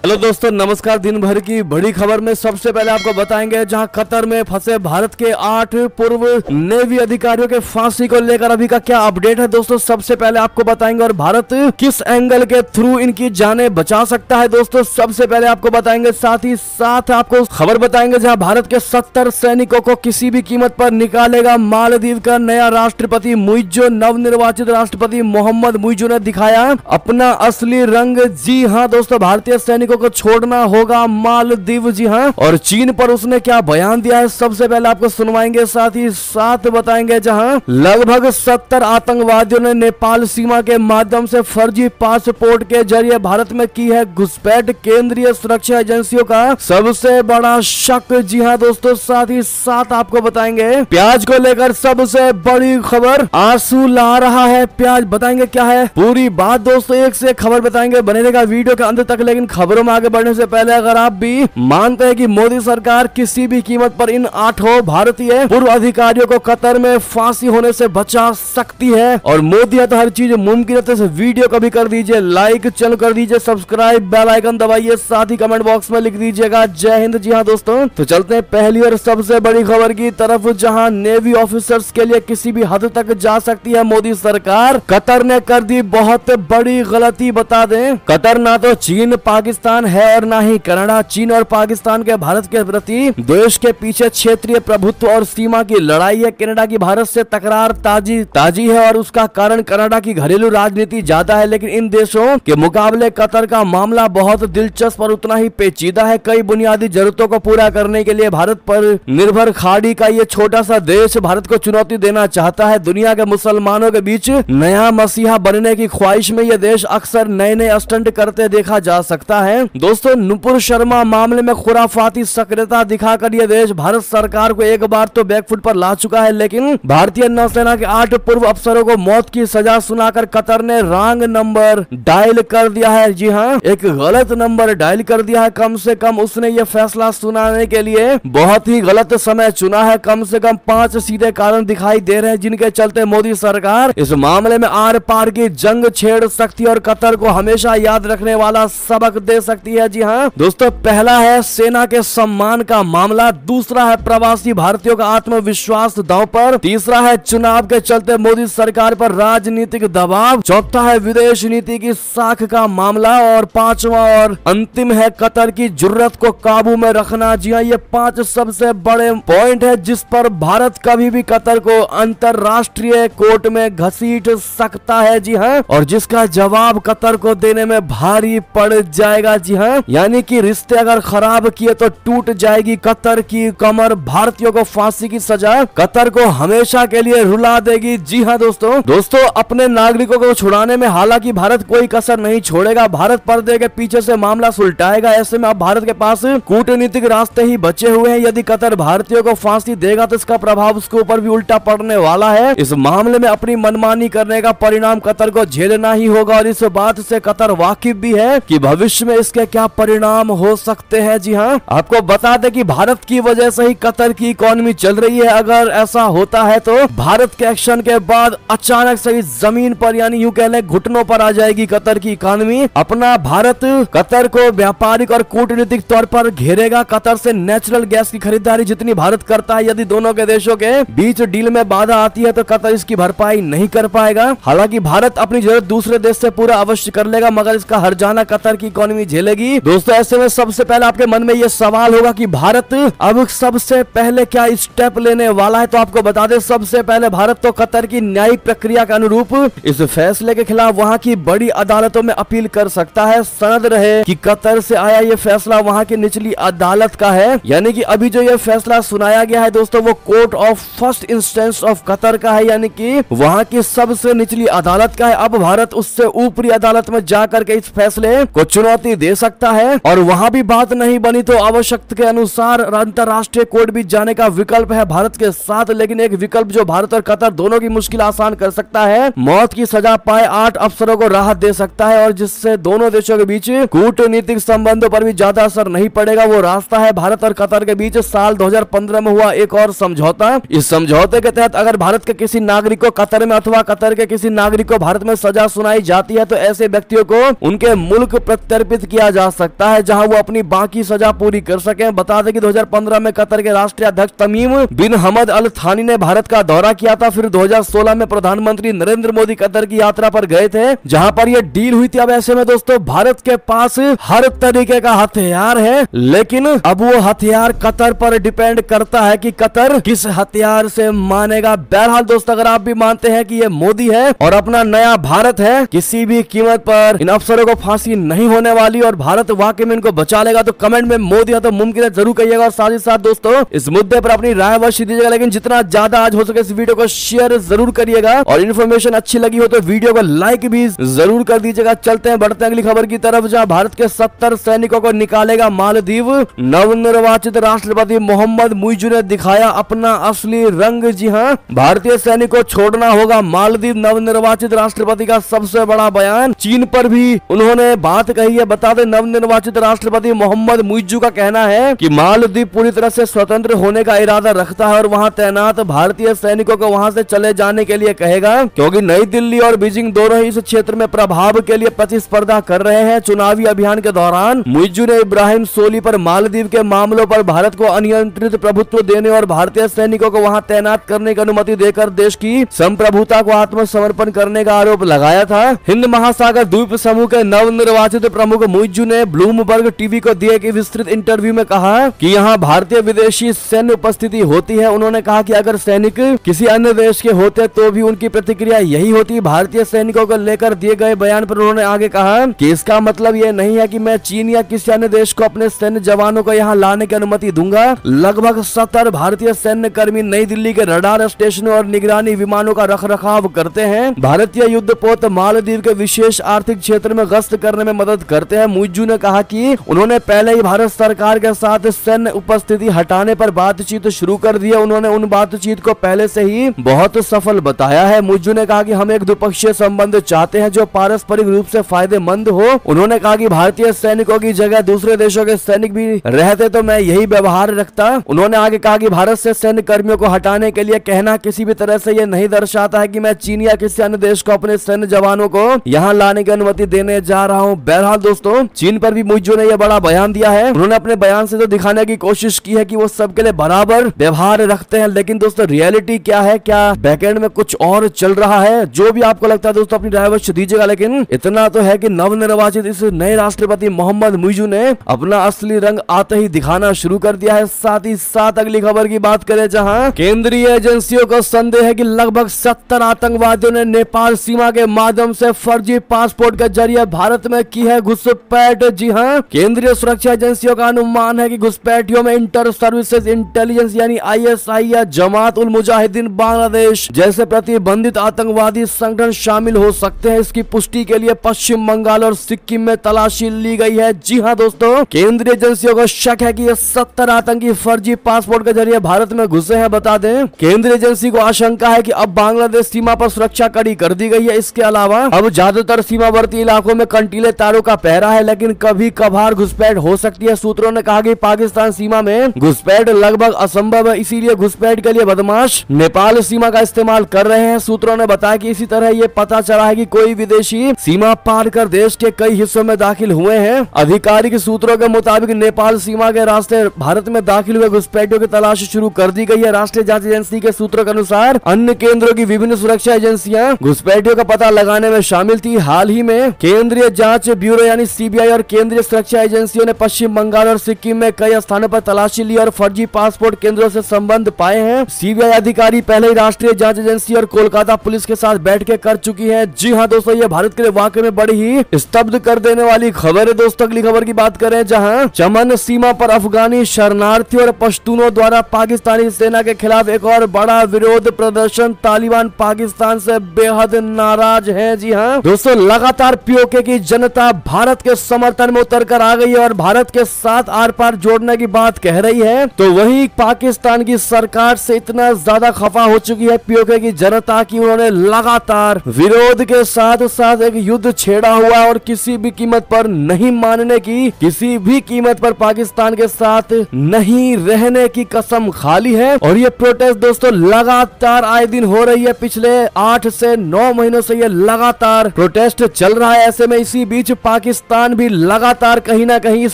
Hello दोस्तों, नमस्कार। दिन भर की बड़ी खबर में सबसे पहले आपको बताएंगे जहां कतर में फंसे भारत के 8 पूर्व नेवी अधिकारियों के फांसी को लेकर अभी का क्या अपडेट है। दोस्तों सबसे पहले आपको बताएंगे और भारत किस एंगल के थ्रू इनकी जानें बचा सकता है। दोस्तों सबसे पहले आपको बताएंगे, साथ ही साथ आपको खबर बताएंगे जहां भारत के 70 सैनिकों को किसी भी कीमत पर निकालेगा मालदीव का नया राष्ट्रपति मुइज्जो। नवनिर्वाचित राष्ट्रपति मोहम्मद मुइज्जो ने दिखाया अपना असली रंग। जी हाँ दोस्तों, भारतीय सैनिकों को छोड़ना होगा मालदीव। जी हाँ, और चीन पर उसने क्या बयान दिया है सबसे पहले आपको सुनवाएंगे। साथ ही साथ बताएंगे जहां लगभग 70 आतंकवादियों ने नेपाल सीमा के माध्यम से फर्जी पासपोर्ट के जरिए भारत में की है घुसपैठ। केंद्रीय सुरक्षा एजेंसियों का सबसे बड़ा शक। जी हाँ दोस्तों, साथ ही साथ आपको बताएंगे प्याज को लेकर सबसे बड़ी खबर। आंसू ला रहा है प्याज, बताएंगे क्या है पूरी बात। दोस्तों एक से एक खबर बताएंगे, बने रहेगा वीडियो के अंत तक। लेकिन खबरों में आगे बढ़ने से पहले अगर आप भी मानते हैं कि मोदी सरकार किसी भी कीमत पर इन 8 भारतीय पूर्व अधिकारियों को कतर में फांसी होने से बचा सकती है और मोदी है तो हर चीज मुमकिन है, तो इस वीडियो को भी कर दीजिए लाइक, चैनल कर दीजिए सब्सक्राइब, बेल आइकन दबाइए, साथ ही कमेंट बॉक्स में लिख दीजिएगा जय हिंद। जी हाँ दोस्तों, तो चलते हैं पहली और सबसे बड़ी खबर की तरफ, जहां नेवी ऑफिसर्स के लिए किसी भी हद तक जा सकती है मोदी सरकार। कतर ने कर दी बहुत बड़ी गलती। बता दें, कतर ना तो चीन पाकिस्तान है और ना ही कनाडा। चीन और पाकिस्तान के भारत के प्रति देश के पीछे क्षेत्रीय प्रभुत्व और सीमा की लड़ाई है। कनाडा की भारत से तकरार ताजी है और उसका कारण कनाडा की घरेलू राजनीति ज्यादा है। लेकिन इन देशों के मुकाबले कतर का मामला बहुत दिलचस्प और उतना ही पेचीदा है। कई बुनियादी जरूरतों को पूरा करने के लिए भारत पर निर्भर खाड़ी का ये छोटा सा देश भारत को चुनौती देना चाहता है। दुनिया के मुसलमानों के बीच नया मसीहा बनने की ख्वाहिश में यह देश अक्सर नए स्टंट करते देखा जा सकता है। दोस्तों नुपुर शर्मा मामले में खुराफाती सक्रियता दिखाकर यह देश भारत सरकार को एक बार तो बैकफुट पर ला चुका है। लेकिन भारतीय नौसेना के 8 पूर्व अफसरों को मौत की सजा सुनाकर कतर ने रॉन्ग नंबर डायल कर दिया है। जी हाँ, एक गलत नंबर डायल कर दिया है। कम से कम उसने यह फैसला सुनाने के लिए बहुत ही गलत समय चुना है। कम से कम 5 सीधे कारण दिखाई दे रहे हैं जिनके चलते मोदी सरकार इस मामले में आर पार की जंग छेड़ सकती है और कतर को हमेशा याद रखने वाला सबक दे सकती है। जी हाँ दोस्तों, पहला है सेना के सम्मान का मामला, दूसरा है प्रवासी भारतीयों का आत्मविश्वास दांव पर, तीसरा है चुनाव के चलते मोदी सरकार पर राजनीतिक दबाव, चौथा है विदेश नीति की साख का मामला और पांचवा और अंतिम है कतर की जुर्रत को काबू में रखना। जी हाँ, ये 5 सबसे बड़े पॉइंट है जिस पर भारत कभी भी कतर को अंतरराष्ट्रीय कोर्ट में घसीट सकता है। जी हाँ, और जिसका जवाब कतर को देने में भारी पड़ जाएगा। जी हाँ, यानी कि रिश्ते अगर खराब किए तो टूट जाएगी कतर की कमर। भारतीयों को फांसी की सजा कतर को हमेशा के लिए रुला देगी। जी हाँ दोस्तों अपने नागरिकों को छुड़ाने में हालांकि भारत कोई कसर नहीं छोड़ेगा। भारत पर्दे के पीछे से मामला सुलटाएगा। ऐसे में अब भारत के पास कूटनीतिक रास्ते ही बचे हुए हैं। यदि कतर भारतीयों को फांसी देगा तो इसका प्रभाव उसके ऊपर भी उल्टा पड़ने वाला है। इस मामले में अपनी मनमानी करने का परिणाम कतर को झेलना ही होगा और इस बात से कतर वाकिफ भी है कि भविष्य में इसके क्या परिणाम हो सकते हैं। जी हाँ, आपको बता दें कि भारत की वजह से ही कतर की इकोनॉमी चल रही है। अगर ऐसा होता है तो भारत के एक्शन के बाद अचानक से जमीन पर यानी यूं कह लें घुटनों पर आ जाएगी कतर की इकोनॉमी। अपना भारत कतर को व्यापारिक और कूटनीतिक तौर पर घेरेगा। कतर से नेचुरल गैस की खरीदारी जितनी भारत करता है, यदि दोनों के देशों के बीच डील में बाधा आती है तो कतर इसकी भरपाई नहीं कर पाएगा। हालांकि भारत अपनी जरूरत दूसरे देश से पूरा अवश्य कर लेगा, मगर इसका हर्जाना कतर की इकोनॉमी झेलेगी। दोस्तों ऐसे में सबसे पहले आपके मन में यह सवाल होगा कि भारत अब सबसे पहले क्या स्टेप लेने वाला है। तो आपको बता दें, सबसे पहले भारत तो कतर की न्यायिक प्रक्रिया के अनुरूप इस फैसले के खिलाफ वहां की बड़ी अदालतों में अपील कर सकता है। सनद रहे कि कतर से आया ये फैसला वहां की निचली अदालत का है, यानी कि अभी जो ये फैसला सुनाया गया है दोस्तों वो court of first instance of Qatar का है, यानी कि वहां की सबसे निचली अदालत का है। अब भारत उससे ऊपरी अदालत में जाकर के इस फैसले को चुनौती दे सकता है और वहां भी बात नहीं बनी तो आवश्यकता के अनुसार अंतरराष्ट्रीय कोर्ट भी जाने का विकल्प है भारत के साथ। लेकिन एक विकल्प जो भारत और कतर दोनों की मुश्किल आसान कर सकता है, मौत की सजा पाए 8 अफसरों को राहत दे सकता है और जिससे दोनों देशों के बीच कूटनीतिक संबंधों पर भी ज्यादा असर नहीं पड़ेगा। वो रास्ता है भारत और कतर के बीच साल 2015 में हुआ एक और समझौता। इस समझौते के तहत अगर भारत के किसी नागरिक को कतर में अथवा कतर के किसी नागरिक को भारत में सजा सुनाई जाती है तो ऐसे व्यक्तियों को उनके मुल्क प्रत्यर्पित किया जा सकता है, जहां वो अपनी बाकी सजा पूरी कर सके। बता दें कि 2015 में कतर के राष्ट्रीय अध्यक्ष तमीम बिन हमद अल थानी ने भारत का दौरा किया था। फिर 2016 में प्रधानमंत्री नरेंद्र मोदी कतर की यात्रा पर गए थे, जहां पर यह डील हुई थी। अब ऐसे में दोस्तों भारत के पास हर तरीके का हथियार है, लेकिन अब वो हथियार कतर पर डिपेंड करता है कि कतर किस हथियार से मानेगा। बहरहाल दोस्तों, अगर आप भी मानते हैं कि ये मोदी है और अपना नया भारत है, किसी भी कीमत पर इन अफसरों को फांसी नहीं होने वाली और भारत वाकई में इनको बचा लेगा, तो कमेंट में मोदी है तो मुमकिन है जरूर कहिएगा। और साथ ही साथ दोस्तों इस मुद्दे पर अपनी राय अवश्य दीजिएगा, लेकिन जितना ज्यादा आज हो सके इस वीडियो को शेयर जरूर करिएगा और इन्फॉर्मेशन अच्छी लगी हो तो वीडियो को लाइक भी जरूर कर दीजिएगा। चलते हैं, बढ़ते हैं अगली खबर की तरफ, जहां भारत के 70 सैनिकों को निकालेगा मालदीव। नवनिर्वाचित राष्ट्रपति मोहम्मद मुइज़ू ने दिखाया अपना असली रंग। जी हां, भारतीय सैनिकों को छोड़ना होगा मालदीव। नवनिर्वाचित राष्ट्रपति का सबसे बड़ा बयान। चीन पर भी उन्होंने बात कही है। बता दें, नवनिर्वाचित राष्ट्रपति मोहम्मद मुइज़ू का कहना है कि मालदीव पूरी तरह से स्वतंत्र होने का इरादा रखता है और वहां तैनात भारतीय सैनिकों को वहां से चले जाने के लिए कहेगा, क्योंकि नई दिल्ली और बीजिंग दोनों ही इस क्षेत्र में प्रभाव के लिए प्रतिस्पर्धा कर रहे हैं। चुनावी अभियान के दौरान मुइज़ू ने इब्राहिम सोली पर मालदीव के मामलों पर भारत को अनियंत्रित प्रभुत्व देने और भारतीय सैनिकों को वहां तैनात करने की अनुमति देकर देश की संप्रभुता को आत्मसमर्पण करने का आरोप लगाया था। हिंद महासागर द्वीप समूह के नवनिर्वाचित प्रमुख मुइज़ू ने ब्लूमबर्ग टीवी को दिए एक विस्तृत इंटरव्यू में कहा कि यहाँ भारतीय विदेशी सैन्य उपस्थिति होती है। उन्होंने कहा कि अगर सैनिक किसी अन्य देश के होते तो भी उनकी प्रतिक्रिया यही होती। भारतीय सैनिकों को लेकर दिए गए बयान पर उन्होंने आगे कहा कि इसका मतलब यह नहीं है कि मैं चीन या किसी अन्य देश को अपने सैन्य जवानों को यहाँ लाने की अनुमति दूंगा। लगभग 70 भारतीय सैन्य कर्मी नई दिल्ली के रडार स्टेशनों और निगरानी विमानों का रखरखाव करते हैं। भारतीय युद्धपोत मालदीव के विशेष आर्थिक क्षेत्र में गश्त करने में मदद करते हैं। मुइज़ू ने कहा कि उन्होंने पहले ही भारत सरकार के साथ सैन्य उपस्थिति हटाने पर बातचीत शुरू कर दी है। उन्होंने उन बातचीत को पहले से ही बहुत सफल बताया है। मुइज़ू ने कहा कि हम एक द्विपक्षीय संबंध चाहते हैं जो पारस्परिक रूप से फायदेमंद हो। उन्होंने कहा कि भारतीय सैनिकों की जगह दूसरे देशों के सैनिक भी रहते तो मैं यही व्यवहार रखता। उन्होंने आगे कहा कि भारत से सैन्य कर्मियों को हटाने के लिए कहना किसी भी तरह से यह नहीं दर्शाता है कि मैं चीन या किसी अन्य देश को अपने सैन्य जवानों को यहाँ लाने की अनुमति देने जा रहा हूँ। बहरहाल दोस्तों, चीन पर भी मुइज़ू ने यह बड़ा बयान दिया है। उन्होंने अपने बयान से तो दिखाने की कोशिश की है कि वो सबके लिए बराबर व्यवहार रखते हैं, लेकिन दोस्तों रियलिटी क्या है, क्या बैकएंड में कुछ और चल रहा है, जो भी आपको लगता है दोस्तों अपनी राय अवश्य दीजिएगा। लेकिन इतना तो है कि नवनिर्वाचित इस नए राष्ट्रपति मोहम्मद मुइज़ू ने अपना असली रंग आते ही दिखाना शुरू कर दिया है। साथ ही साथ अगली खबर की बात करें, जहां केंद्रीय एजेंसियों को संदेह है कि लगभग 70 आतंकवादियों ने नेपाल सीमा के माध्यम से फर्जी पासपोर्ट के जरिए भारत में की है घुसपैठ। जी हां, केंद्रीय सुरक्षा एजेंसियों का अनुमान है कि घुसपैठियों में इंटर सर्विसेज इंटेलिजेंस यानी ISI या जमात उल मुजाहिदीन बांग्लादेश जैसे प्रतिबंधित आतंकवादी संगठन शामिल हो सकते हैं। इसकी पुष्टि के लिए पश्चिम बंगाल और सिक्किम में तलाशी ली गई है। जी हां दोस्तों, केंद्रीय एजेंसियों को शक है कि ये 70 आतंकी फर्जी पासपोर्ट के जरिए भारत में घुसे हैं। बता दें, केंद्रीय एजेंसी को आशंका है कि अब बांग्लादेश सीमा पर सुरक्षा कड़ी कर दी गई है। इसके अलावा अब ज्यादातर सीमावर्ती इलाकों में कंटीले तारों का पहरा है, लेकिन कभी कभार घुसपैठ हो सकती है। सूत्रों ने कहा कि पाकिस्तान सीमा में घुसपैठ लगभग असंभव है, इसीलिए घुसपैठ के लिए बदमाश नेपाल सीमा का इस्तेमाल कर रहे हैं। सूत्रों ने बताया कि इसी तरह ये पता चला है कि कोई विदेशी सीमा पार कर देश के कई हिस्सों में दाखिल हुए हैं। आधिकारिक सूत्रों के मुताबिक नेपाल सीमा के रास्ते भारत में दाखिल हुए घुसपैठियों की तलाश शुरू कर दी गई है। राष्ट्रीय जांच एजेंसी के सूत्रों के अनुसार अन्य केंद्रों की विभिन्न सुरक्षा एजेंसियां घुसपैठियों का पता लगाने में शामिल थी। हाल ही में केंद्रीय जांच ब्यूरो यानी CBI और केंद्रीय सुरक्षा एजेंसियों ने पश्चिम बंगाल और सिक्किम में कई स्थानों पर तलाशी ली और फर्जी पासपोर्ट केंद्रों से संबंध पाए हैं। CBI अधिकारी पहले ही राष्ट्रीय जांच एजेंसी और कोलकाता पुलिस के साथ बैठकें कर चुकी है। जी हाँ दोस्तों, ये भारत के लिए वाकई में बड़ी ही स्तब्ध कर देने वाली खबर है। दोस्तों अगली खबर की बात करें, जहां चमन सीमा पर अफगानी शरणार्थियों और पश्तूनों द्वारा पाकिस्तानी सेना के खिलाफ एक और बड़ा विरोध प्रदर्शन। तालिबान पाकिस्तान से बेहद नाराज है। जी हाँ दोस्तों, लगातार POK की जनता भारत के समर्थन में उतर कर आ गई है और भारत के साथ आर पार जोड़ने की बात कह रही है। तो वही पाकिस्तान की सरकार से इतना ज्यादा खफा हो चुकी है POK की जनता की उन्होंने लगातार विरोध के साथ साथ एक युद्ध छेड़ा हुआ और किसी भी कीमत पर नहीं मानने की, किसी भी कीमत पर पाकिस्तान के साथ नहीं रहने की कसम खाली है। और ये प्रोटेस्ट दोस्तों लगातार आए दिन हो रही है। पिछले 8 से 9 महीनों से ये लगातार प्रोटेस्ट चल रहा है। ऐसे में इसी बीच पाकिस्तान पाकिस्तान भी लगातार कहीं ना कहीं इस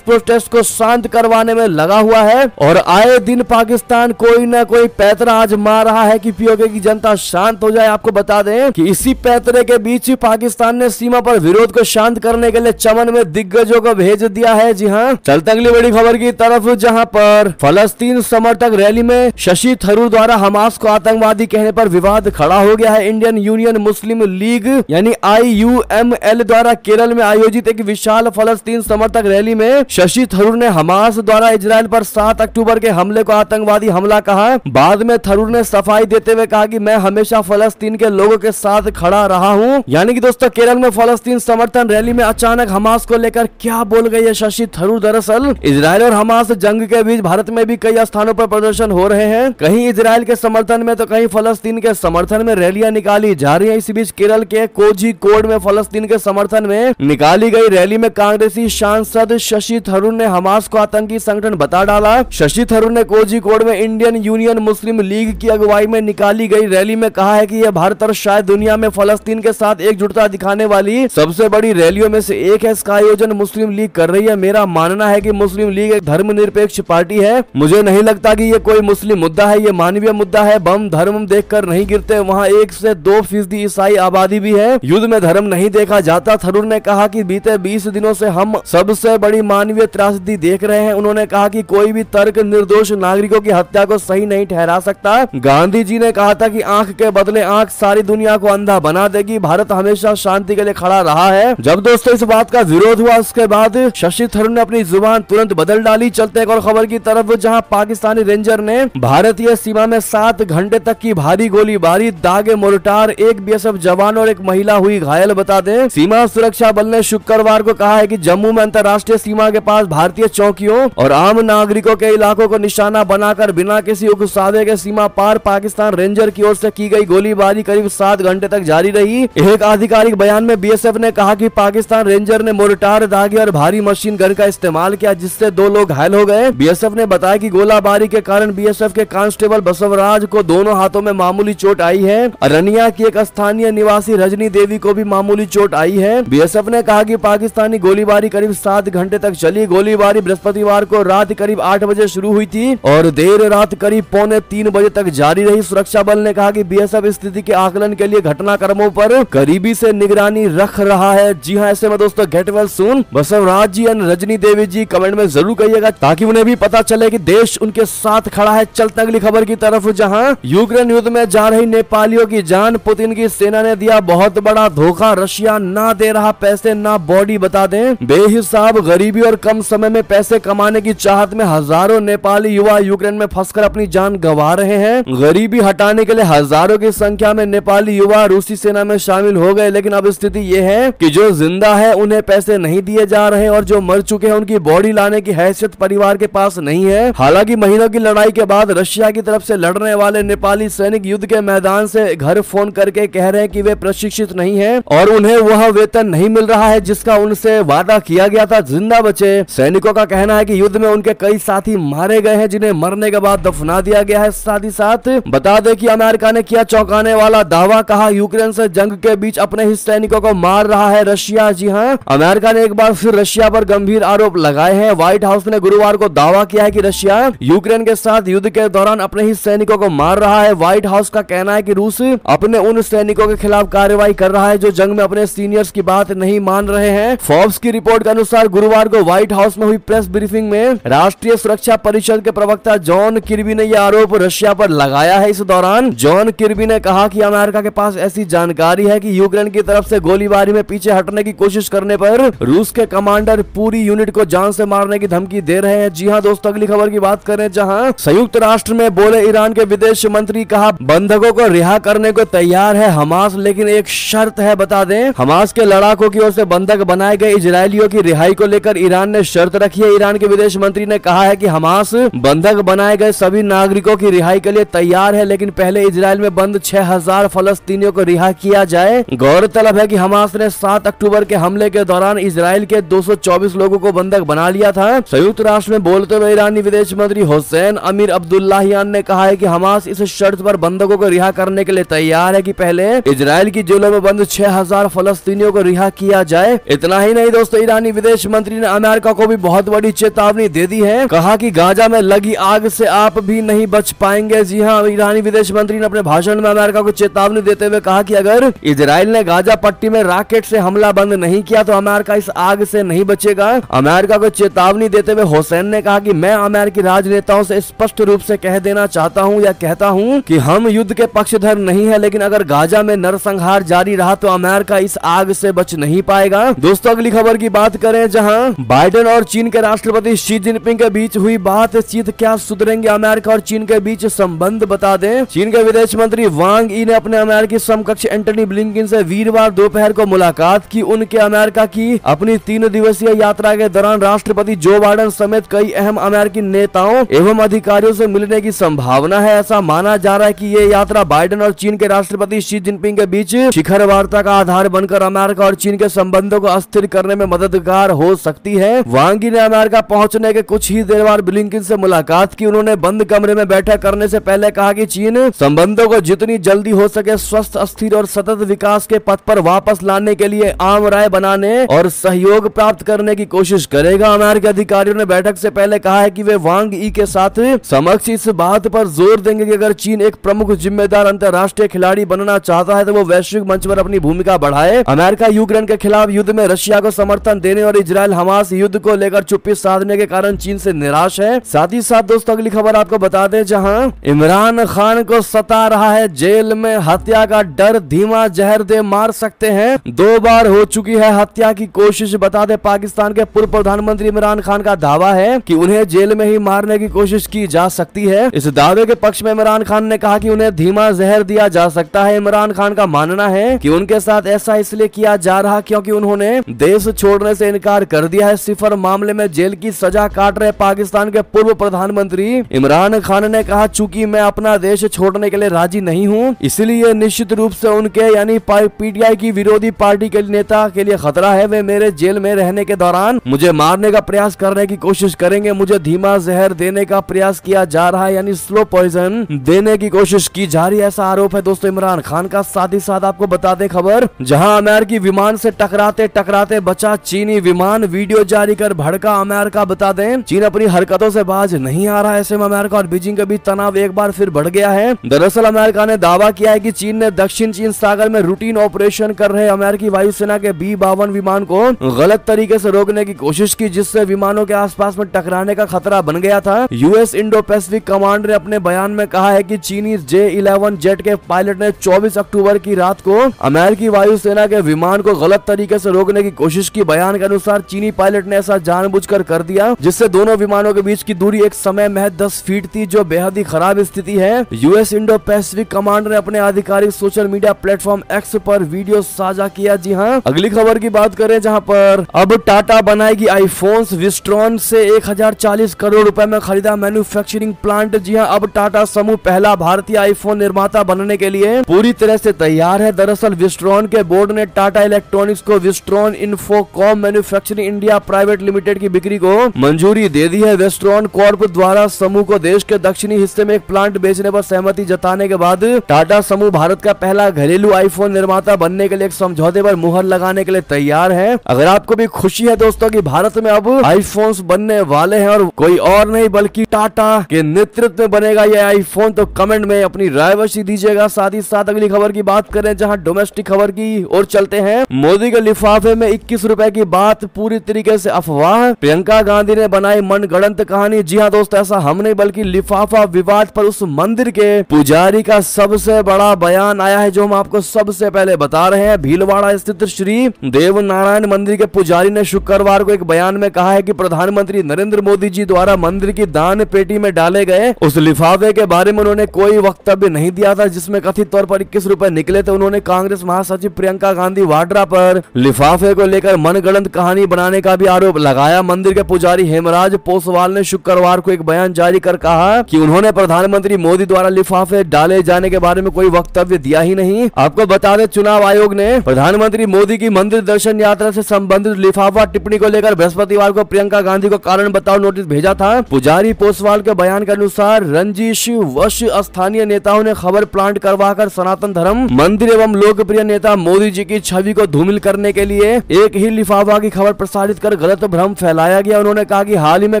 प्रोटेस्ट को शांत करवाने में लगा हुआ है और आए दिन पाकिस्तान कोई ना कोई पैतरा आजमा रहा है कि पीओके की जनता शांत हो जाए। आपको बता दें कि इसी पैतरे के बीच पाकिस्तान ने सीमा पर विरोध को शांत करने के लिए चमन में दिग्गजों को भेज दिया है। जी हाँ, चलते अगली बड़ी खबर की तरफ, जहां पर फलस्तीन समर्थक रैली में शशि थरूर द्वारा हमास को आतंकवादी कहने पर विवाद खड़ा हो गया है। इंडियन यूनियन मुस्लिम लीग यानी IUML द्वारा केरल में आयोजित एक विशाल फलस्तीन समर्थक रैली में शशि थरूर ने हमास द्वारा इजराइल पर 7 अक्टूबर के हमले को आतंकवादी हमला कहा। बाद में थरूर ने सफाई देते हुए कहा कि मैं हमेशा फलस्तीन के लोगों के साथ खड़ा रहा हूं। यानी कि दोस्तों, केरल में फलस्तीन समर्थन रैली में अचानक हमास को लेकर क्या बोल गई है शशि थरूर। दरअसल इजराइल और हमास जंग के बीच भारत में भी कई स्थानों पर प्रदर्शन हो रहे हैं, कहीं इजराइल के समर्थन में तो कहीं फलस्तीन के समर्थन में रैलियां निकाली जा रही है। इसी बीच केरल के कोझिकोड में फलस्तीन के समर्थन में निकाली गई रैली में कांग्रेसी सांसद शशि थरूर ने हमास को आतंकी संगठन बता डाला। शशि थरूर ने कोझिकोड में इंडियन यूनियन मुस्लिम लीग की अगुवाई में निकाली गई रैली में कहा है कि यह भारत और शायद दुनिया में फलस्तीन के साथ एकजुटता दिखाने वाली सबसे बड़ी रैलियों में से एक है। इसका आयोजन मुस्लिम लीग कर रही है। मेरा मानना है कि मुस्लिम लीग एक धर्मनिरपेक्ष पार्टी है। मुझे नहीं लगता कि ये कोई मुस्लिम मुद्दा है, ये मानवीय मुद्दा है। बम धर्म देखकर नहीं गिरते, वहाँ 1 से 2% ईसाई आबादी भी है। युद्ध में धर्म नहीं देखा जाता। थरूर ने कहा कि बीते 20 दिनों से हम सबसे बड़ी मानवीय त्रासदी देख रहे हैं। उन्होंने कहा कि कोई भी तर्क निर्दोष नागरिकों की हत्या को सही नहीं ठहरा सकता। गांधी जी ने कहा था कि आंख के बदले आंख सारी दुनिया को अंधा बना देगी। भारत हमेशा शांति के लिए खड़ा रहा है। जब दोस्तों इस बात का विरोध हुआ, उसके बाद शशि थरूर ने अपनी जुबान तुरंत बदल डाली। चलते एक और खबर की तरफ, जहां पाकिस्तानी रेंजर ने भारतीय सीमा में 7 घंटे तक की भारी गोलीबारी, दागे मोर्टार, एक BSF जवान और एक महिला हुई घायल। बता दें, सीमा सुरक्षा बल ने शुक्रवार को कहा है कि जम्मू में अंतर्राष्ट्रीय सीमा के पास भारतीय चौकियों और आम नागरिकों के इलाकों को निशाना बनाकर बिना किसी उकसावे के सीमा पार पाकिस्तान रेंजर की ओर से की गई गोलीबारी करीब 7 घंटे तक जारी रही। एक आधिकारिक बयान में BSF ने कहा कि पाकिस्तान रेंजर ने मोर्टार, दागे और भारी मशीन गन का इस्तेमाल किया, जिससे 2 लोग घायल हो गए। BSF ने बताया कि गोलाबारी के कारण BSF के कांस्टेबल बसवराज को दोनों हाथों में मामूली चोट आई है। अरनिया की एक स्थानीय निवासी रजनी देवी को भी मामूली चोट आई है। BSF ने कहा कि पाकिस्तानी गोलीबारी करीब 7 घंटे तक चली। गोलीबारी बृहस्पतिवार को रात करीब 8 बजे शुरू हुई थी और देर रात करीब 2:45 बजे तक जारी रही। सुरक्षा बल ने कहा कि BSF स्थिति के आकलन के लिए घटनाक्रमों पर करीबी से निगरानी रख रहा है। जी हाँ, ऐसे में दोस्तों get well soon Basavaraj ji and Rajni Devi ji comment में जरूर कहिएगा ताकि उन्हें भी पता चले कि देश उनके साथ खड़ा है। चलते अगली खबर की तरफ, जहां यूक्रेन युद्ध में जा रही नेपालियों की जान, पुतिन की सेना ने दिया बहुत बड़ा धोखा। रशिया ना दे रहा पैसे ना बॉडी। बता दें, बेहिसाब गरीबी और कम समय में पैसे कमाने की चाहत में हजारों नेपाली युवा यूक्रेन में फंसकर अपनी जान गंवा रहे हैं। गरीबी हटाने के लिए हजारों की संख्या में नेपाली युवा रूसी सेना में शामिल हो गए, लेकिन अब स्थिति ये है कि जो जिंदा है उन्हें पैसे नहीं दिए जा रहे और जो मर चुके हैं उनकी बॉडी लाने की हैसियत परिवार के पास नहीं है। हालांकि महीनों की लड़ाई के बाद रशिया की तरफ से लड़ने वाले नेपाली सैनिक युद्ध के मैदान से घर फोन करके कह रहे हैं कि वे प्रशिक्षित नहीं है और उन्हें वह वेतन नहीं मिल रहा है जिसका उनसे वादा किया गया था। जिंदा बचे सैनिकों का कहना है कि युद्ध में उनके कई साथी मारे गए हैं जिन्हें मरने के बाद दफना दिया गया है। साथ ही साथ बता दें कि अमेरिका ने किया चौंकाने वाला दावा, कहा यूक्रेन से जंग के बीच अपने ही सैनिकों को मार रहा है रशिया। जी हां, अमेरिका ने एक बार फिर रशिया पर गंभीर आरोप लगाए हैं। व्हाइट हाउस ने गुरुवार को दावा किया है कि रशिया यूक्रेन के साथ युद्ध के दौरान अपने ही सैनिकों को मार रहा है। व्हाइट हाउस का कहना है कि रूस अपने उन सैनिकों के खिलाफ कार्रवाई कर रहा है जो जंग में अपने सीनियर्स की बात नहीं मान रहे हैं। फोर्ब्स की रिपोर्ट के अनुसार गुरुवार को व्हाइट हाउस में हुई प्रेस ब्रीफिंग में राष्ट्रीय सुरक्षा परिषद के प्रवक्ता जॉन किर्बी ने यह आरोप रशिया पर लगाया है। इस दौरान जॉन किर्बी ने कहा कि अमेरिका के पास ऐसी जानकारी है कि यूक्रेन की तरफ से गोलीबारी में पीछे हटने की कोशिश करने पर रूस के कमांडर पूरी यूनिट को जान से मारने की धमकी दे रहे हैं। जी हां दोस्तों, अगली खबर की बात करें, जहां संयुक्त राष्ट्र में बोले ईरान के विदेश मंत्री, कहा बंधकों को रिहा करने को तैयार है हमास, लेकिन एक शर्त है। बता दें, हमास के लड़ाकों की ओर से बंधक बनाए गए इजरायलियों की रिहाई को लेकर ईरान ने शर्त रखी है। ईरान के विदेश मंत्री ने कहा है कि हमास बंधक बनाए गए सभी नागरिकों की रिहाई के लिए तैयार है, लेकिन पहले इजरायल में बंद 6000 फलस्तीनियों को रिहा किया जाए। गौरतलब है कि हमास ने 7 अक्टूबर के हमले के दौरान इजरायल के 224 लोगों को बंधक बना लिया था। संयुक्त राष्ट्र में बोलते हुए ईरानी विदेश मंत्री हुसैन अमीर अब्दुल्लाहियान ने कहा है कि हमास इस शर्त पर बंधकों को रिहा करने के लिए तैयार है कि पहले इजरायल की जेलों में बंद 6000 फलस्तीनियों को रिहा किया जाए। इतना ही नहीं दोस्तों, ईरानी विदेश मंत्री ने अमेरिका को भी बहुत बड़ी चेतावनी दे दी है। कहा कि गाजा में लगी आग से आप भी नहीं बच पाएंगे। जी हाँ, ईरानी विदेश मंत्री ने अपने भाषण में अमेरिका को चेतावनी देते हुए कहा कि अगर इजराइल ने गाजा पट्टी में रॉकेट से हमला बंद नहीं किया तो अमेरिका इस आग से नहीं बचेगा। अमेरिका को चेतावनी देते हुए हुसैन ने कहा कि मैं अमेरिकी राजनेताओं से स्पष्ट रूप से कह देना चाहता हूं या कहता हूं कि हम युद्ध के पक्षधर नहीं है, लेकिन अगर गाजा में नरसंहार जारी रहा तो अमेरिका इस आग से बच नहीं पाएगा। दोस्तों अगली खबर की बात करें, जहां बाइडेन और चीन के राष्ट्रपति शी जिनपिंग के बीच हुई बातचीत, क्या सुधरेंगे अमेरिका और चीन के बीच संबंध, बता दें। चीन के विदेश मंत्री वांग यी ने अपने अमेरिकी समकक्ष एंटनी ब्लिंकन से वीरवार दोपहर को मुलाकात की। उनके अमेरिका की अपनी 3 दिवसीय यात्रा के दौरान राष्ट्रपति जो बाइडेन समेत कई अहम अमेरिकी नेताओं एवं अधिकारियों से मिलने की संभावना है। ऐसा माना जा रहा है कि ये यात्रा बाइडेन और चीन के राष्ट्रपति शी जिनपिंग के बीच शिखर वार्ता का आधार बनकर अमेरिका और चीन के संबंधों को अस्थिर करने में मददगार हो सकती है। वांग यी ने अमेरिका पहुंचने के कुछ ही देर बाद ब्लिंकन से मुलाकात की। उन्होंने बंद कमरे में बैठक करने से पहले कहा कि चीन संबंधों को जितनी जल्दी हो सके स्वस्थ, अस्थिर और सतत विकास के पथ पर वापस लाने के लिए आम राय बनाने और सहयोग प्राप्त करने की कोशिश करेगा। अमेरिकी अधिकारियों ने बैठक से पहले कहा है कि वे वांग यी के साथ समक्ष इस बात पर जोर देंगे कि अगर चीन एक प्रमुख जिम्मेदार अंतर्राष्ट्रीय खिलाड़ी बनना चाहता है तो वो वैश्विक मंच पर अपनी भूमिका बढ़ाए। अमेरिका यूक्रेन के खिलाफ युद्ध में रशिया को समर्थन देने और इजराइल हमास युद्ध को लेकर चुप्पी साधने के कारण चीन से निराश है। साथ ही साथ दोस्तों अगली खबर आपको बता दें, जहां इमरान खान को सता रहा है जेल में हत्या का डर, धीमा जहर दे मार सकते हैं। 2 बार हो चुकी है हत्या की कोशिश। बता दें पाकिस्तान के पूर्व प्रधानमंत्री इमरान खान का दावा है कि उन्हें जेल में ही मारने की कोशिश की जा सकती है। इस दावे के पक्ष में इमरान खान ने कहा कि उन्हें धीमा जहर दिया जा सकता है। इमरान खान का मानना है कि उनके साथ ऐसा इसलिए किया जा रहा क्योंकि उन्होंने देश छोड़ने से इनकार कर दिया है। सिफर मामले में जेल की सजा काट रहे पाकिस्तान के पूर्व प्रधानमंत्री इमरान खान ने कहा, चूंकि मैं अपना देश छोड़ने के लिए राजी नहीं हूं, इसलिए निश्चित रूप से उनके यानी पीटीआई की विरोधी पार्टी के नेता के लिए खतरा है। वे मेरे जेल में रहने के दौरान मुझे मारने का प्रयास करने की कोशिश करेंगे। मुझे धीमा जहर देने का प्रयास किया जा रहा है, यानी स्लो पॉइजन देने की कोशिश की जा रही है, ऐसा आरोप है दोस्तों इमरान खान का। साथ ही साथ आपको बता दें खबर, जहां अमेरिकी विमान से टकराते बचा चीनी विमान, वीडियो जारी कर भड़का अमेरिका। बता दें चीन अपनी हरकतों से बाज नहीं आ रहा है। ऐसे में अमेरिका और बीजिंग के बीच तनाव एक बार फिर बढ़ गया है। दरअसल अमेरिका ने दावा किया है कि चीन ने दक्षिण चीन सागर में रूटीन ऑपरेशन कर रहे अमेरिकी वायुसेना के B-52 विमान को गलत तरीके से रोकने की कोशिश की, जिससे विमानों के आसपास में टकराने का खतरा बन गया था। यूएस इंडो पैसिफिक कमांड ने अपने बयान में कहा है कि चीनी J-11 जेट के पायलट ने 24 अक्टूबर की रात को अमेरिकी वायुसेना के विमान को गलत तरीके से रोकने की कोशिश की। बयान के अनुसार चीनी पायलट ने ऐसा जानबूझकर कर दिया, जिससे दोनों विमानों के बीच की दूरी एक समय महज 10 फीट थी, जो बेहद ही खराब स्थिति है। यूएस इंडो पैसिफिक कमांड ने अपने आधिकारिक सोशल मीडिया प्लेटफॉर्म एक्स पर वीडियो साझा किया। जी हाँ, अगली खबर की बात करें, जहां पर अब टाटा बनाएगी आईफोन्स, विस्ट्रॉन से 1040 करोड़ रुपए में खरीदा मैन्युफैक्चरिंग प्लांट। जी हाँ, अब टाटा समूह पहला भारतीय आईफोन निर्माता बनने के लिए पूरी तरह से तैयार है। दरअसल विस्ट्रॉन के बोर्ड ने टाटा इलेक्ट्रॉनिक्स को Wistron Infocom manufacturing India private limited की बिक्री को मंजूरी दे दी है। विस्ट्रॉन कॉर्प द्वारा समूह को देश के दक्षिणी हिस्से में एक प्लांट बेचने पर सहमति जताने के बाद टाटा समूह भारत का पहला घरेलू आईफोन निर्माता बनने के लिए एक समझौते पर मुहर लगाने के लिए तैयार है। अगर आपको भी खुशी है दोस्तों कि भारत में अब आईफोन्स बनने वाले हैं और कोई और नहीं बल्कि टाटा के नेतृत्व में बनेगा यह आईफोन, तो कमेंट में अपनी राय अवश्य दीजिएगा। साथ ही साथ अगली खबर की बात करें, जहां डोमेस्टिक खबर की ओर चलते हैं। मोदी के लिफाफे में 21 रुपए की बात पूरी तरीके से अफवाह, प्रियंका गांधी ने बनाई मनगढ़ंत कहानी। जी हाँ दोस्तों, ऐसा हम नहीं बल्कि लिफाफा विवाद पर उस मंदिर के पुजारी का सबसे बड़ा बयान आया है, जो हम आपको सबसे पहले बता रहे हैं। भीलवाड़ा स्थित श्री देव नारायण मंदिर के पुजारी ने शुक्रवार को एक बयान में कहा है कि प्रधानमंत्री नरेंद्र मोदी जी द्वारा मंदिर की दान पेटी में डाले गए उस लिफाफे के बारे में उन्होंने कोई वक्तव्य नहीं दिया था, जिसमें कथित तौर पर 21 रुपए निकले थे। उन्होंने कांग्रेस महासचिव प्रियंका गांधी वाड्रा पर लिफाफे को लेकर मनगढ़ंत कहानी बनाने का भी आरोप लगाया। मंदिर के पुजारी हेमराज पोसवाल ने शुक्रवार को एक बयान जारी कर कहा कि उन्होंने प्रधानमंत्री मोदी द्वारा लिफाफे डाले जाने के बारे में कोई वक्तव्य दिया ही नहीं। आपको बता दें, चुनाव आयोग ने प्रधानमंत्री मोदी की मंदिर दर्शन यात्रा से संबंधित लिफाफा टिप्पणी को लेकर बृहस्पतिवार को प्रियंका गांधी को कारण बताओ नोटिस भेजा था। पुजारी पोसवाल के बयान के अनुसार रंजिश वश स्थानीय नेताओं ने खबर प्लांट करवाकर सनातन धर्म मंदिर एवं लोकप्रिय नेता मोदी जी की छवि को धूमिल करने के लिए एक ही लिफाफा की खबर प्रसारित कर गलत भ्रम फैलाया गया। उन्होंने कहा कि हाल ही में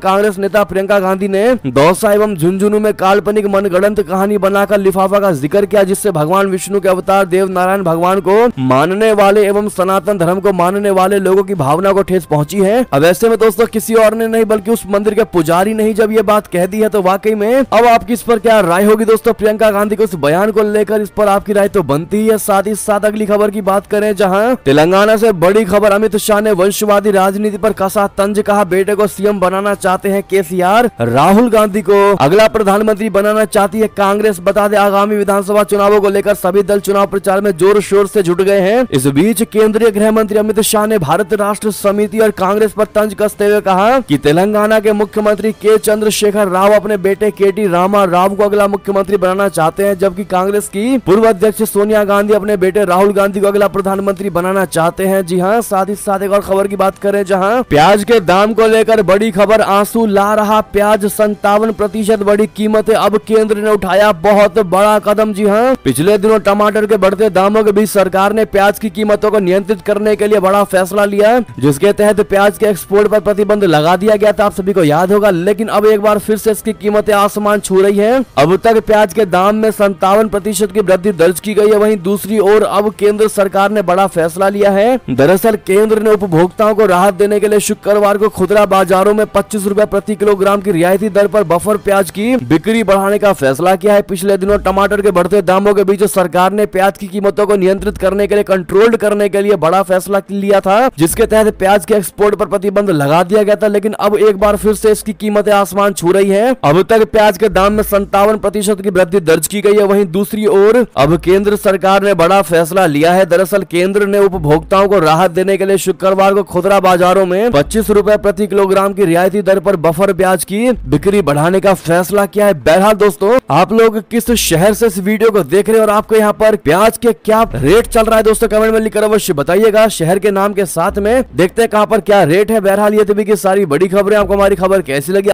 कांग्रेस नेता प्रियंका गांधी ने दौसा एवं झुंझुनू में काल्पनिक मनगढ़ंत कहानी बनाकर लिफाफा का जिक्र किया, जिससे भगवान विष्णु के अवतार देव नारायण भगवान को मानने वाले एवं सनातन धर्म को मानने वाले लोगों की भावना को ठेस पहुंची है। अब ऐसे में दोस्तों किसी और ने नहीं बल्कि उस मंदिर के पुजारी ने ही जब ये बात कह दी है तो वाकई में अब आपकी इस पर क्या राय होगी दोस्तों? प्रियंका गांधी के उस बयान को लेकर इस पर आपकी राय तो बनती ही है। साथ ही साथ अगली खबर की बात करें, जहां तेलंगाना से बड़ी खबर, अमित शाह ने वंशवादी राजनीति पर कसा तंज, कहा बेटे को सीएम बनाना चाहते हैं केसीआर, राहुल गांधी को अगला प्रधानमंत्री बनाना चाहती है कांग्रेस। बता दें आगामी विधानसभा चुनावों को लेकर सभी दल चुनाव प्रचार में जोर शोर से जुट गए हैं। इस बीच केंद्रीय गृह मंत्री अमित शाह ने भारत राष्ट्र समिति और कांग्रेस पर तंज कसते हुए कहा कि तेलंगाना के मुख्यमंत्री के चंद्रशेखर राव अपने बेटे केटी रामा राव को अगला मुख्यमंत्री बनाना चाहते हैं, जबकि कांग्रेस की पूर्व अध्यक्ष सोनिया गांधी अपने बेटे राहुल गांधी को अगला प्रधानमंत्री बनाना चाहते हैं। जी हाँ, साथ ही साथ एक और खबर की बात करें, जहां प्याज के दाम को लेकर बड़ी खबर, आंसू ला रहा प्याज, 57% बढ़ी कीमतें, अब केंद्र ने उठाया बहुत बड़ा कदम। जी हाँ, पिछले दिनों टमाटर के बढ़ते दामों के बीच सरकार ने प्याज की कीमतों को नियंत्रित करने के लिए बड़ा फैसला लिया, जिसके तहत प्याज के एक्सपोर्ट पर प्रतिबंध लगा दिया गया था, आप सभी को याद होगा। लेकिन अब एक बार फिर से इसकी कीमतें आसमान छू रही हैं। अब तक प्याज के दाम में 57% की वृद्धि दर्ज की गई है। वहीं दूसरी ओर अब केंद्र सरकार ने बड़ा फैसला लिया है। दरअसल केंद्र ने उपभोक्ताओं को राहत देने के लिए शुक्रवार को खुदरा बाजारों में 25 रुपए प्रति किलोग्राम की रियायती दर पर बफर प्याज की बिक्री बढ़ाने का फैसला किया है। पिछले दिनों टमाटर के बढ़ते दामों के बीच सरकार ने प्याज की कीमतों को नियंत्रित करने के लिए, कंट्रोल करने के लिए बड़ा फैसला लिया था, जिसके तहत प्याज के एक्सपोर्ट पर प्रतिबंध लगा दिया गया था। लेकिन अब एक बार फिर से इसकी कीमतें आसमान छू रही है। अब तक प्याज के दाम में 57% की वृद्धि दर्ज की गई है। वहीं दूसरी ओर अब केंद्र सरकार ने बड़ा फैसला लिया है। दरअसल केंद्र ने उपभोक्ताओं को राहत देने के लिए शुक्रवार को खुदरा बाजारों में 25 रुपए प्रति किलोग्राम की रियायती दर पर बफर प्याज की बिक्री बढ़ाने का फैसला किया है। बहरहाल दोस्तों, आप लोग किस शहर से इस वीडियो को देख रहे हैं और आपको यहाँ पर प्याज के क्या रेट चल रहा है दोस्तों, कमेंट में लिखकर अवश्य बताइएगा शहर के नाम के साथ में। देखते हैं कहाँ पर क्या रेट है। बहरहाल ये तभी की सारी बड़ी खबरें, आपको हमारी खबर कैसी लगी?